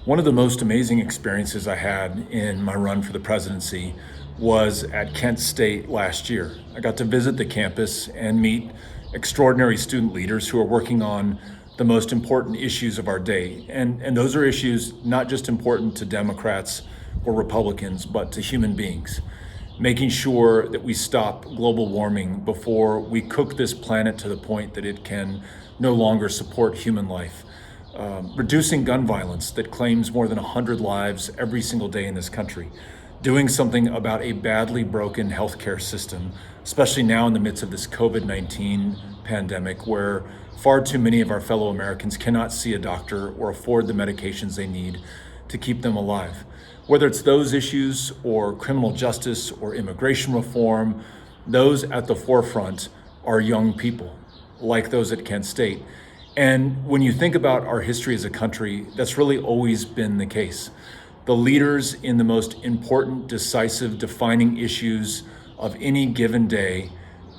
One of the most amazing experiences I had in my run for the presidency was at Kent State last year. I got to visit the campus and meet extraordinary student leaders who are working on the most important issues of our day. And those are issues not just important to Democrats or Republicans, but to human beings. Making sure that we stop global warming before we cook this planet to the point that it can no longer support human life. Reducing gun violence that claims more than 100 lives every single day in this country. Doing something about a badly broken healthcare system, especially now in the midst of this COVID-19 pandemic, where far too many of our fellow Americans cannot see a doctor or afford the medications they need to keep them alive. Whether it's those issues or criminal justice or immigration reform, those at the forefront are young people, like those at Kent State. And when you think about our history as a country, that's really always been the case. The leaders in the most important, decisive, defining issues of any given day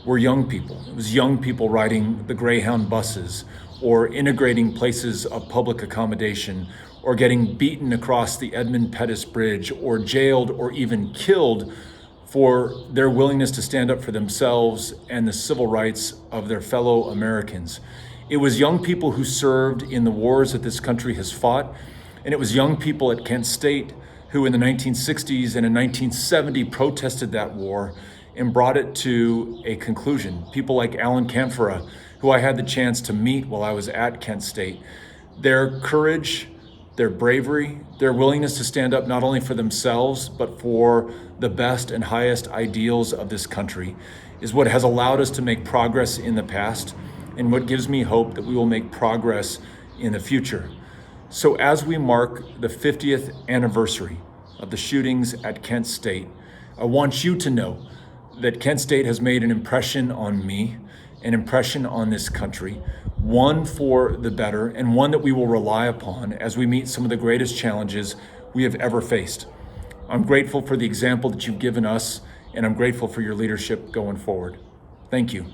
were young people. It was young people riding the Greyhound buses, or integrating places of public accommodation, or getting beaten across the Edmund Pettus Bridge, or jailed or even killed for their willingness to stand up for themselves and the civil rights of their fellow Americans. It was young people who served in the wars that this country has fought, and it was young people at Kent State who in the 1960s and in 1970 protested that war and brought it to a conclusion. People like Alan Camphora, who I had the chance to meet while I was at Kent State. Their courage, their bravery, their willingness to stand up not only for themselves, but for the best and highest ideals of this country is what has allowed us to make progress in the past and what gives me hope that we will make progress in the future. So as we mark the 50th anniversary of the shootings at Kent State, I want you to know that Kent State has made an impression on me, an impression on this country, one for the better and one that we will rely upon as we meet some of the greatest challenges we have ever faced. I'm grateful for the example that you've given us, and I'm grateful for your leadership going forward. Thank you.